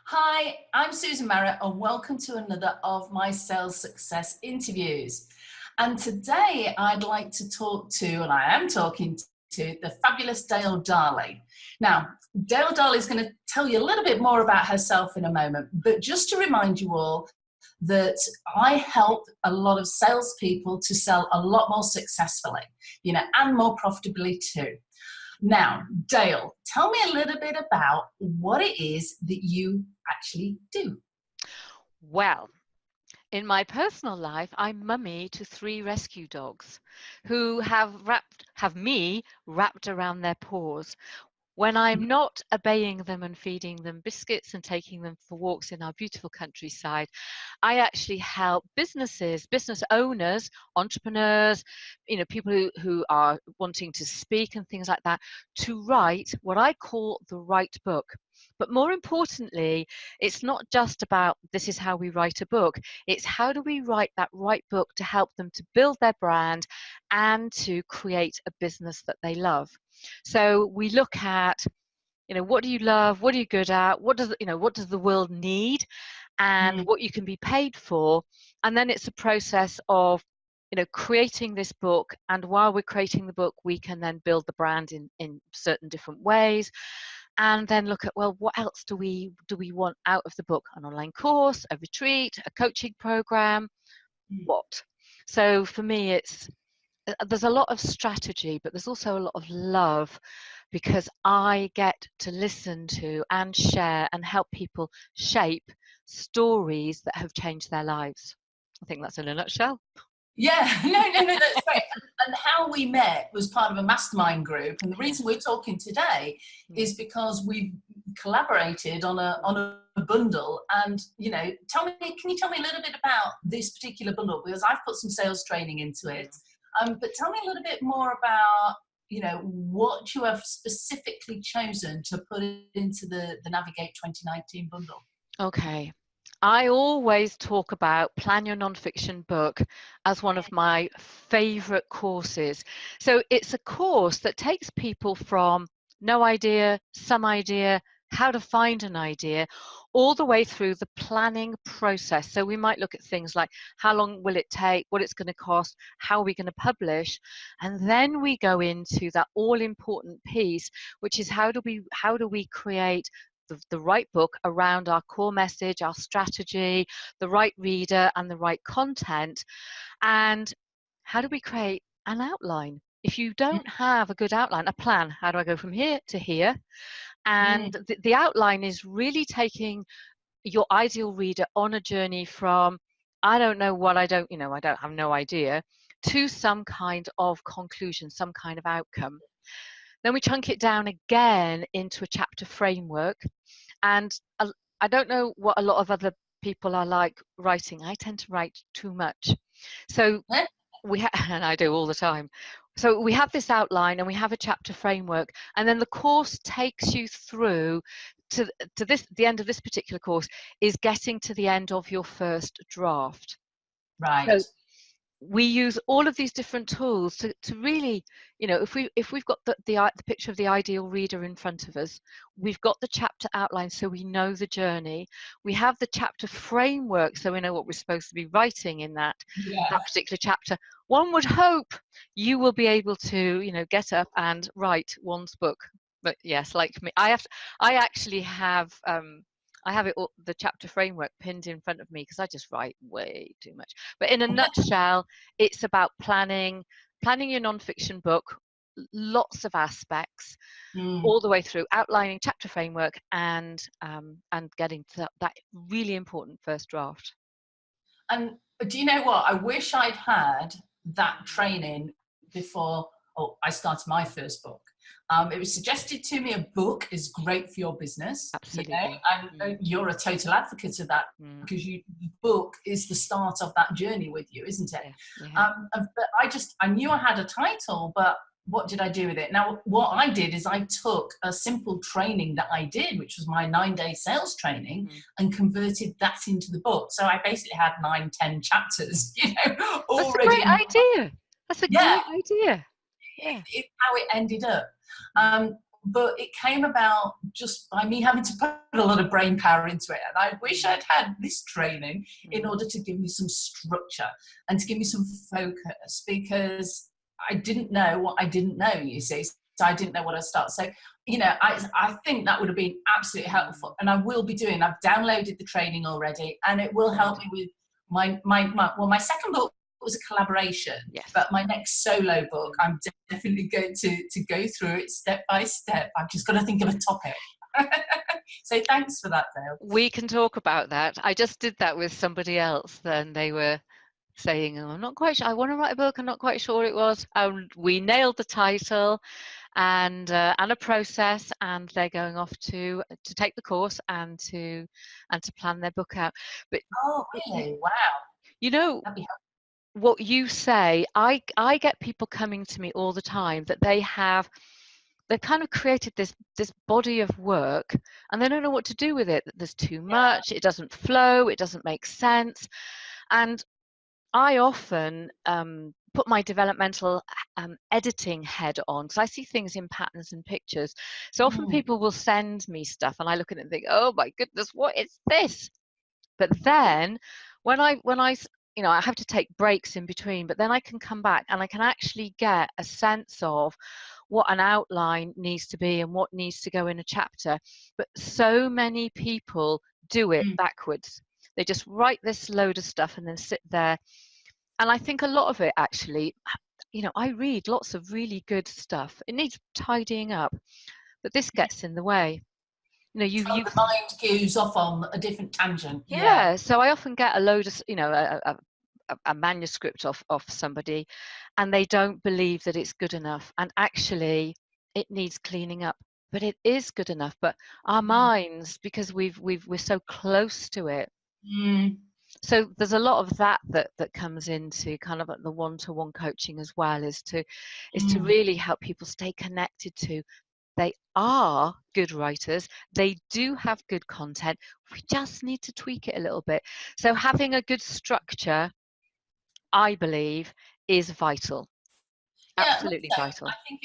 Hi, I'm Susan Marot and welcome to another of my sales success interviews. And today I'd like to talk to, and I am talking to, the fabulous Dale Darley. Now, Dale Darley is going to tell you a little bit more about herself in a moment, but just to remind you all that I help a lot of salespeople to sell a lot more successfully, and more profitably too. Now, Dale, tell me a little bit about what it is that you actually do. Well, in my personal life, I'm mummy to 3 rescue dogs who have me wrapped around their paws. When I'm not obeying them and feeding them biscuits and taking them for walks in our beautiful countryside, I actually help business owners, entrepreneurs, people who are wanting to speak and things like that, to write what I call the right book. But more importantly, it's not just about this is how we write a book. It's how do we write that right book to help them to build their brand and to create a business that they love. So we look at, what do you love? What are you good at? What does the world need? And what you can be paid for. And then it's a process of, creating this book. And while we're creating the book, we can then build the brand in certain different ways. And then look at, well, what else do we want out of the book? An online course, a retreat, a coaching program, what? So for me, there's a lot of strategy, but there's also a lot of love, because I get to listen to and share and help people shape stories that have changed their lives. I think that's in a nutshell. Yeah, no, that's great. And how we met was part of a mastermind group. And the reason we're talking today is because we've collaborated on a bundle. And, can you tell me a little bit about this particular bundle? Because I've put some sales training into it. But tell me a little bit more about, what you have specifically chosen to put into the Navigate 2019 bundle. Okay. I always talk about Plan Your Nonfiction Book as one of my favorite courses. So it's a course that takes people from no idea, some idea, how to find an idea, all the way through the planning process. So we might look at things like how long will it take, what it's going to cost, how are we going to publish, and then we go into that all important piece, which is how do we create the right book around our core message, our strategy, the right reader and the right content. And how do we create an outline? If you don't have a good outline, a plan, how do I go from here to here? And the outline is really taking your ideal reader on a journey from, I don't know what I don't have no idea, to some kind of conclusion, some kind of outcome. Then we chunk it down again into a chapter framework. And I don't know what a lot of other people are like writing. I tend to write too much. So and I do all the time. So we have this outline and we have a chapter framework, and then the course takes you through to the end of this particular course is getting to the end of your first draft. Right. So we use all of these different tools to really, if we've got the picture of the ideal reader in front of us, we've got the chapter outline so we know the journey, we have the chapter framework so we know what we're supposed to be writing in that particular chapter. One would hope you will be able to, get up and write one's book. But yes, like me, I actually have the chapter framework pinned in front of me because I just write way too much. But in a nutshell, it's about planning your nonfiction book, lots of aspects, all the way through, outlining chapter framework and getting to that really important first draft. And do you know what? I wish I'd had that training before I started my first book. It was suggested to me a book is great for your business. Absolutely. And you're a total advocate of that because the book is the start of that journey with you, isn't it? Yeah. But I knew I had a title, but what did I do with it? Now, what I did is I took a simple training that I did, which was my 9-day sales training, and converted that into the book. So I basically had 9-10 chapters, already. That's a great idea. That's a great idea. Yeah. It's how it ended up. but it came about just by me having to put a lot of brain power into it. And I wish I'd had this training in order to give me some structure and to give me some focus, because I didn't know what I didn't know, you see. So I didn't know what I'd start. So, you know, I think that would have been absolutely helpful. And I will be doing, I've downloaded the training already, and it will help me with my second book was a collaboration, Yes. but my next solo book, I'm definitely going to go through it step by step. I've just got to think of a topic. So thanks for that, Dale. We can talk about that. I just did that with somebody else, and they were saying, oh, I'm not quite sure, I want to write a book, I'm not quite sure what it was. And we nailed the title and a process, and they're going off to take the course and to plan their book out. But oh, really? Wow. You know, what you say, I get people coming to me all the time that they've kind of created this body of work, and they don't know what to do with it. There's too much, it doesn't flow, it doesn't make sense. And I often put my developmental editing head on, because I see things in patterns and pictures. So often people will send me stuff and I look at it and think, oh my goodness, what is this? But then when I you know, I have to take breaks in between, but then I can come back and I can actually get a sense of what an outline needs to be and what needs to go in a chapter. But so many people do it backwards. They just write this load of stuff and then sit there. And I think a lot of it actually, you know, I read lots of really good stuff. It needs tidying up, but this gets in the way. You know, the mind goes off on a different tangent. Yeah. So I often get a load of, you know, a manuscript off somebody, and they don't believe that it's good enough. And actually, it needs cleaning up. But it is good enough. But our minds, because we're so close to it. So there's a lot of that comes into kind of the one-to-one coaching as well, is to really help people stay connected to, they are good writers, they do have good content, we just need to tweak it a little bit. So having a good structure, I believe, is vital. Absolutely vital. I think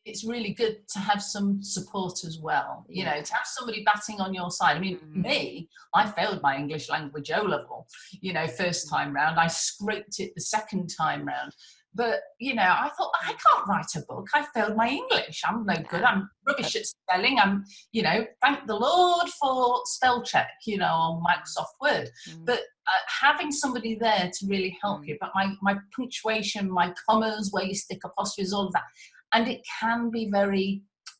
it's really good to have some support as well. You know, to have somebody batting on your side. I mean, me, I failed my English language O level, you know, first time round. I scraped it the second time round. But, you know, I thought, I can't write a book. I failed my English. I'm no good. I'm rubbish at spelling. I'm, you know, thank the Lord for spell check, you know, on Microsoft Word. But having somebody there to really help you, but my punctuation, my commas, where you stick apostrophes, all of that. And it can be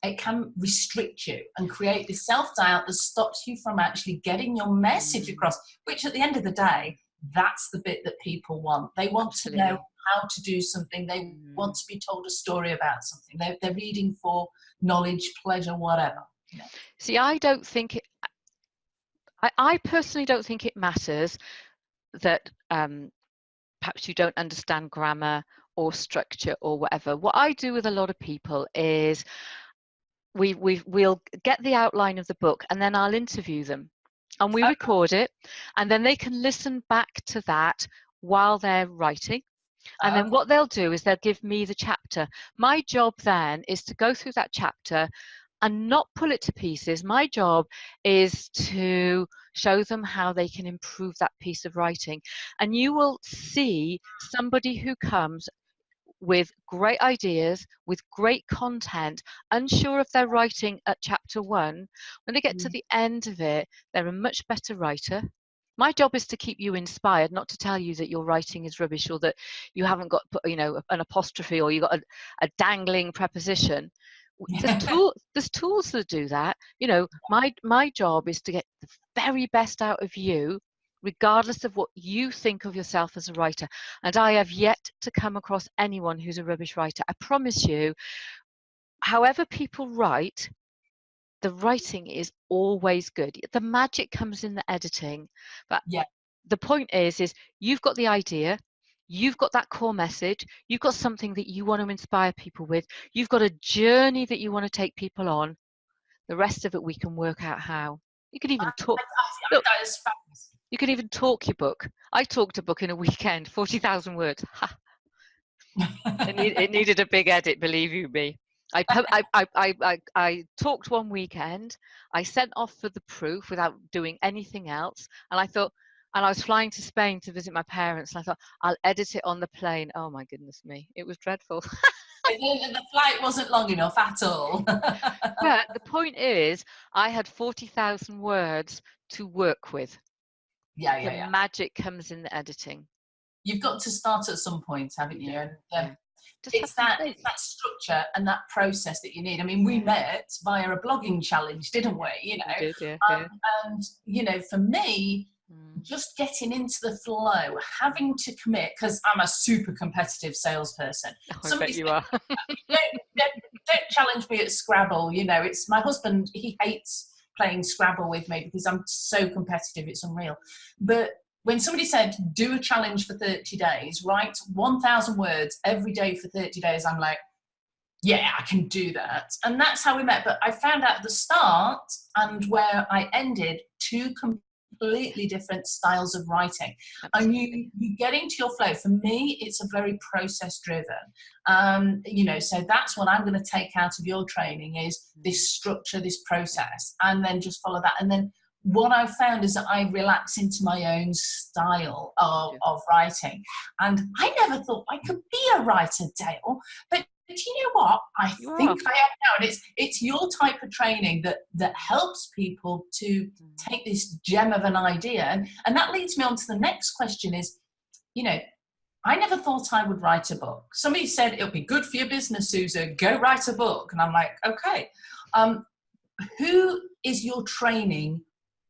it can restrict you and create this self-doubt that stops you from actually getting your message across, which at the end of the day, that's the bit that people want. They want to know how to do something. They want to be told a story about something. They're reading for knowledge, pleasure, whatever. You know? See, I don't think I personally don't think it matters that perhaps you don't understand grammar or structure or whatever. What I do with a lot of people is we'll get the outline of the book, and then I'll interview them, and we record it, and then they can listen back to that while they're writing. And then what they'll do is they'll give me the chapter. My job then is to go through that chapter and not pull it to pieces. My job is to show them how they can improve that piece of writing. And you will see somebody who comes with great ideas, with great content, unsure of their writing at chapter 1. When they get to the end of it, they're a much better writer. My job is to keep you inspired, not to tell you that your writing is rubbish or that you haven't got, you know, an apostrophe or you got a dangling preposition. There's tools that do that. You know, my job is to get the very best out of you, regardless of what you think of yourself as a writer. And I have yet to come across anyone who's a rubbish writer. I promise you, however people write, the writing is always good. The magic comes in the editing. But the point is you've got the idea, you've got that core message, you've got something that you want to inspire people with, you've got a journey that you want to take people on. The rest of it, we can work out how. You could even talk. Look, that is fabulous. You can even talk your book. I talked a book in a weekend, 40,000 words. It needed a big edit, believe you me. I talked one weekend. I sent off for the proof without doing anything else, and I thought, and I was flying to Spain to visit my parents, and I thought I'll edit it on the plane. Oh my goodness me, it was dreadful. The flight wasn't long enough at all. But the point is, I had 40,000 words to work with. Yeah, The yeah, yeah. magic comes in the editing. You've got to start at some point, haven't you? And Just have some faith. it's that structure and that process that you need. I mean, we met via a blogging challenge, didn't we? You know, We did, and you know, for me, just getting into the flow, having to commit, because I'm a super competitive salesperson. Oh, I bet you are. Don't challenge me at Scrabble. You know, it's my husband. He hates playing Scrabble with me because I'm so competitive. It's unreal. But when somebody said, do a challenge for 30 days, write 1,000 words every day for 30 days, I'm like, yeah, I can do that. And that's how we met. But I found out at the start and where I ended, two completely different styles of writing. Absolutely. And you get into your flow. For me, it's a very process driven. You know, so that's what I'm going to take out of your training is this structure, this process, and then just follow that. And then what I've found is that I relax into my own style of writing. And I never thought I could be a writer, Dale. But you know what? I think I am now. And it's your type of training that helps people to take this gem of an idea. And that leads me on to the next question is, you know, I never thought I would write a book. Somebody said, it'll be good for your business, Susan. Go write a book. And I'm like, okay. Who is your training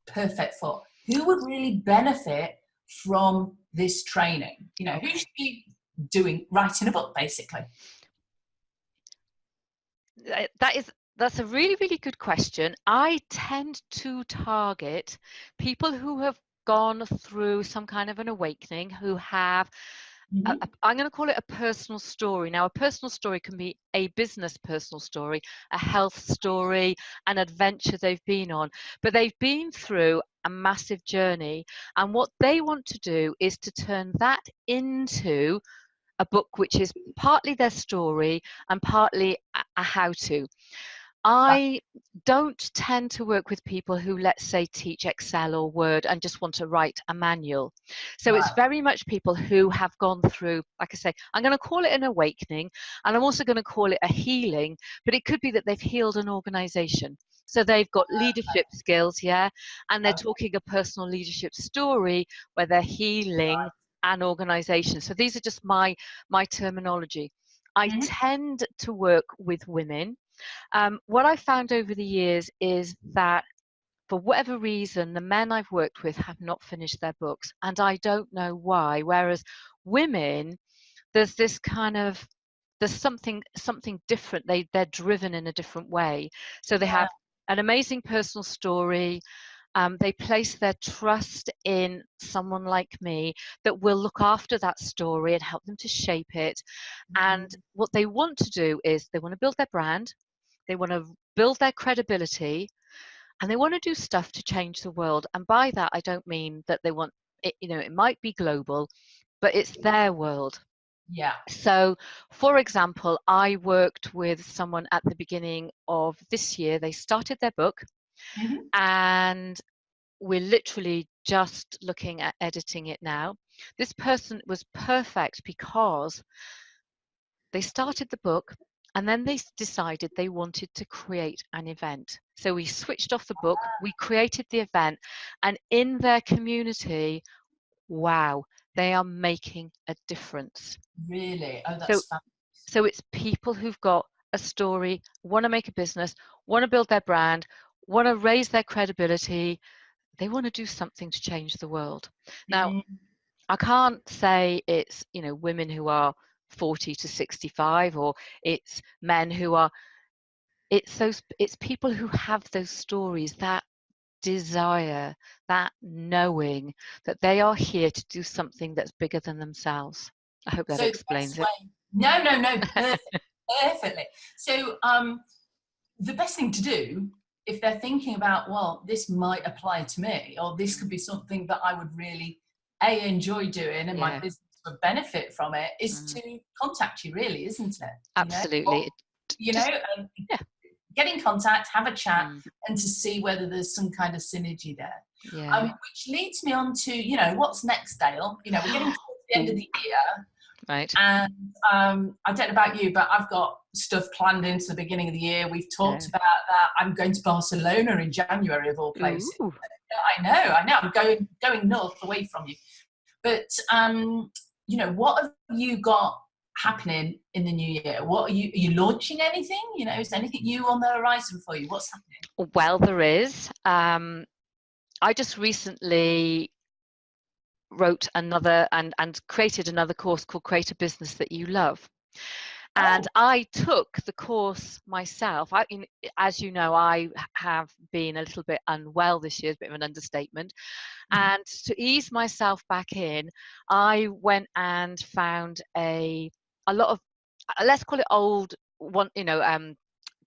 perfect for? Who would really benefit from this training? You know, who should be writing a book, basically? That's a really, really good question. I tend to target people who have gone through some kind of an awakening, who have I'm going to call it a personal story. Now, a personal story can be a business personal story, a health story, an adventure they've been on, but they've been through a massive journey. And what they want to do is to turn that into a book which is partly their story and partly a how-to. I don't tend to work with people who, let's say, teach Excel or Word and just want to write a manual. So it's very much people who have gone through, like I say, I'm going to call it an awakening, and I'm also going to call it a healing, but it could be that they've healed an organization. So they've got leadership skills, and they're talking a personal leadership story where they're healing an organization. So these are just my terminology. I tend to work with women. What I found over the years is that for whatever reason, the men I've worked with have not finished their books, and I don't know why. Whereas women, there's this kind of, there's something different. They're driven in a different way. So they have an amazing personal story. They place their trust in someone like me that will look after that story and help them to shape it. And what they want to do is they want to build their brand. They want to build their credibility, and they want to do stuff to change the world. And by that, I don't mean that they want it, you know, it might be global, but it's their world. Yeah. So, for example, I worked with someone at the beginning of this year. They started their book, and we're literally just looking at editing it now. This person was perfect because they started the book, and then they decided they wanted to create an event. So we switched off the book, we created the event, and in their community, wow, they are making a difference. Really? Oh, that's fabulous. So it's people who've got a story, want to make a business, want to build their brand, want to raise their credibility. They want to do something to change the world. Now, I can't say it's, you know, women who are 40 to 65, or it's men who are, it's people who have those stories, that desire, that knowing that they are here to do something that's bigger than themselves. I hope that explains it. No, perfectly. So the best thing to do, if they're thinking about, well, this might apply to me, or this could be something that I would really enjoy doing and my business would benefit from it, is to contact you, really, isn't it? Absolutely. you know, Just yeah. get in contact, have a chat, Mm, and to see whether there's some kind of synergy there. yeah. Which leads me on to, you know, what's next, Dale? You know, we're getting towards the end of Ooh, the year, right. and I don't know about you, but I've got stuff planned into the beginning of the year. We've talked Yeah. about that. I'm going to Barcelona in January, of all places. Ooh. I know. I'm going north away from you. But you know, what have you got happening in the new year? What are you launching anything? You know, is there anything new on the horizon for you? What's happening? Well, there is. I just recently wrote another and created another course called Create a Business That You Love. And Oh, I took the course myself. As you know, I have been a little bit unwell this year, a bit of an understatement. And to ease myself back in, I went and found a lot of, let's call it old one,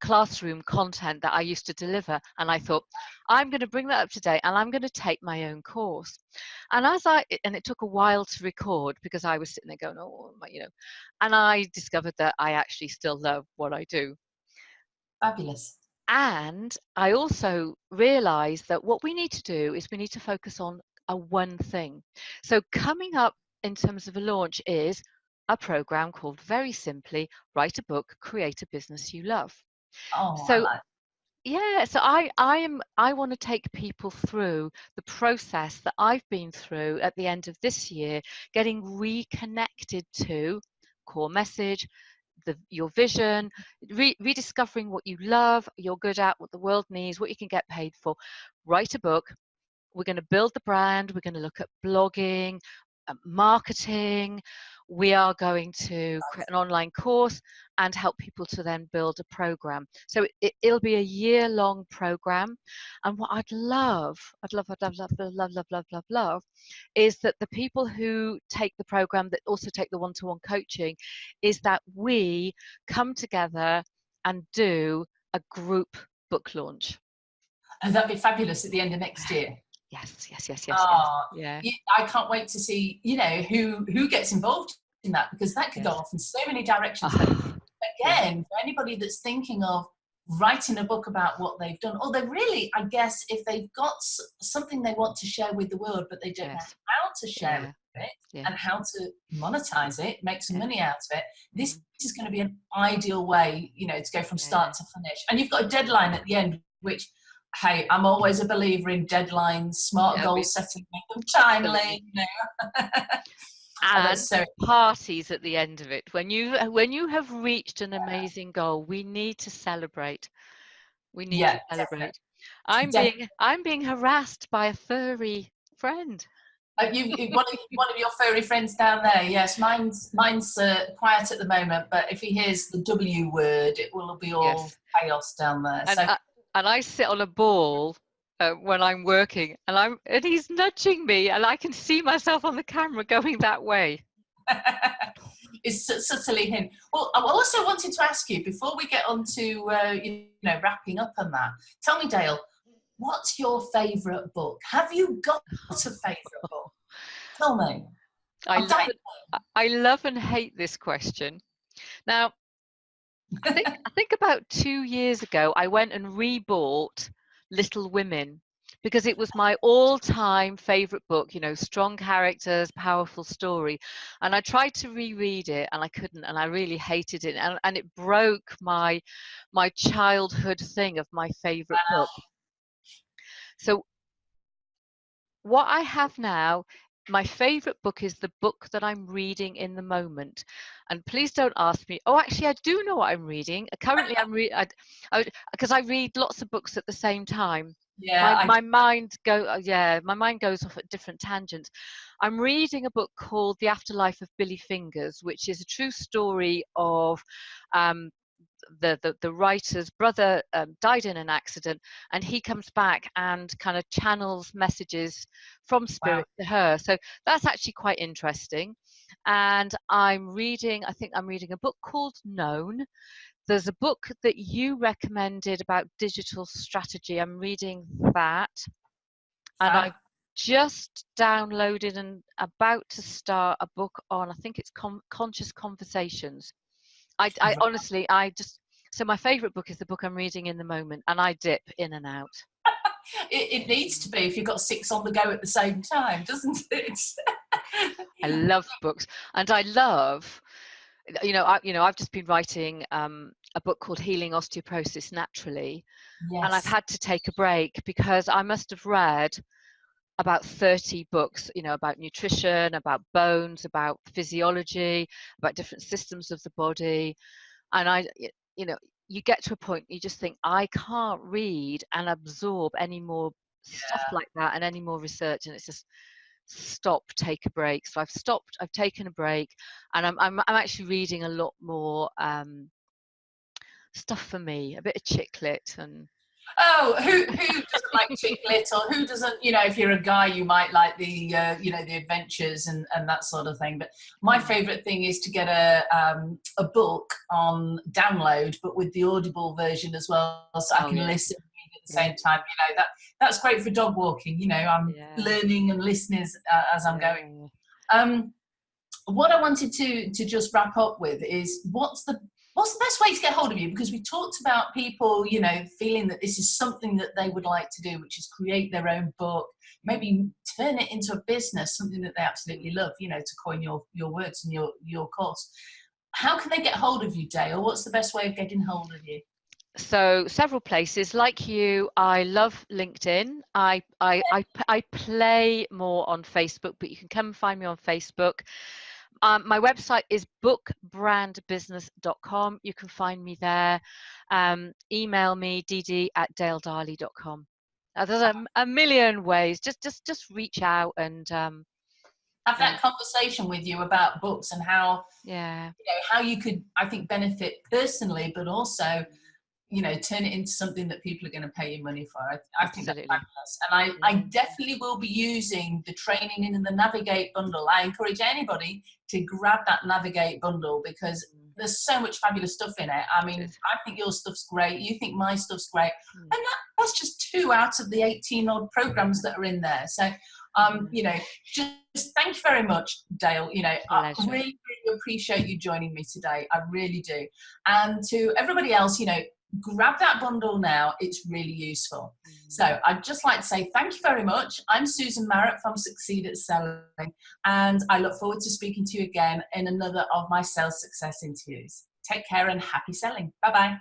classroom content that I used to deliver. And I thought, I'm going to bring that up to date and I'm going to take my own course. And and it took a while to record because I was sitting there going, oh, and I discovered that I actually still love what I do. fabulous. And I also realized that what we need to do is we need to focus on a one thing. So coming up in terms of a launch is a program called, very simply, Write a Book, Create a Business You Love. Oh, I So like. yeah, so I want to take people through the process that I've been through at the end of this year, getting reconnected to core message, your vision, rediscovering what you love, you're good at, what the world needs, what you can get paid for. Write a book. We're going to build the brand. We're going to look at blogging, marketing. We are going to create an online course and help people to then build a program. So it'll be a year-long program. And what I'd love, love, is that the people who take the program, that also take the one-to-one coaching, is that we come together and do a group book launch. And that'd be fabulous at the end of next year. Yes. Oh, Yeah. I can't wait to see, you know, who gets involved in that, because that could go Yes. off in so many directions. But Oh, yeah. again, for anybody that's thinking of writing a book about what they've done, or they really, I guess, if they've got something they want to share with the world, but they don't know Yes. how to share Yeah. it Yeah. and how to monetize it, make some Yeah. money out of it, this Mm, is going to be an ideal way, you know, to go from yeah. start to finish. And you've got a deadline at the end, which, hey, I'm always a believer in deadlines, smart Yeah. goal setting, make them Absolutely. timely, you know. Oh, And that's so. parties at the end of it. When you have reached an amazing goal, we need to celebrate. We need to Yeah, celebrate. definitely. I'm being harassed by a furry friend. One of your furry friends down there. Yes, mine's quiet at the moment, but if he hears the W word, it will be all Yes. chaos down there. And So I, and I sit on a ball when I'm working, and he's nudging me, and I can see myself on the camera going that way. it's subtly hint. Well, I also wanted to ask you before we get on to you know, wrapping up on that. Tell me, Dale, what's your favourite book? Have you got a favourite book? Tell me. I I'm love dying. it. I love and hate this question. Now, I think about 2 years ago, I went and rebought Little Women because it was my all-time favorite book, strong characters, powerful story. And I tried to reread it and I couldn't, and I really hated it. And it broke my childhood thing of my favorite book. So what I have now, my favorite book is the book that I'm reading in the moment. And please don't ask me. Oh, actually, I do know what I'm reading. Currently, I'm reading because I read lots of books at the same time. Yeah, My mind my mind goes off at different tangents. I'm reading a book called The Afterlife of Billy Fingers, which is a true story of um, the writer's brother died in an accident, and he comes back and kind of channels messages from wow. spirit to her. So that's actually quite interesting. And I think I'm reading a book called Known. There's a book that you recommended about digital strategy. I'm reading that, and Fab. I've just downloaded and about to start a book on, I think it's conscious conversations. I honestly, So my favourite book is the book I'm reading in the moment, and I dip in and out. It needs to be if you've got 6 on the go at the same time, doesn't it? I love books, and I love, I've just been writing a book called Healing Osteoporosis Naturally, and I've Yes. had to take a break because I must have read about 30 books, about nutrition, about bones, about physiology, about different systems of the body. And you know, you get to a point you just think, I can't read and absorb any more stuff like that and any more research. And it's just stop, take a break. So I've stopped, I've taken a break, and I'm actually reading a lot more stuff for me, a bit of chick lit and Oh, who doesn't like chick lit, or who doesn't, if you're a guy, you might like the, the adventures and that sort of thing. But my favourite thing is to get a book on download, but with the Audible version as well, so I can listen and read at the same time. That's great for dog walking. I'm learning and listening as I'm going. What I wanted to just wrap up with is what's the best way to get hold of you? Because we talked about people, feeling that this is something that they would like to do, which is create their own book, maybe turn it into a business, something that they absolutely love, to coin your words and your course. How can they get hold of you, Dale? What's the best way of getting hold of you? So several places. Like you, I love LinkedIn. I play more on Facebook, but you can come and find me on Facebook. My website is bookbrandbusiness.com. You can find me there. Email me, dd@daledarley.com. There's a million ways. Just reach out and have that conversation with you about books and how how you could, I think, benefit personally, but also turn it into something that people are going to pay you money for. I think that's fabulous. And I definitely will be using the training in the Navigate bundle. I encourage anybody to grab that Navigate bundle because there's so much fabulous stuff in it. I mean, I think your stuff's great. You think my stuff's great. And that's just 2 out of the 18 odd programs that are in there. So, just thank you very much, Dale. I really, really appreciate you joining me today. I really do. And to everybody else, grab that bundle now. It's really useful. So I'd just like to say thank you very much. I'm Susan Marot from Succeed at Selling, and I look forward to speaking to you again in another of my sales success interviews. Take care and happy selling. Bye-bye.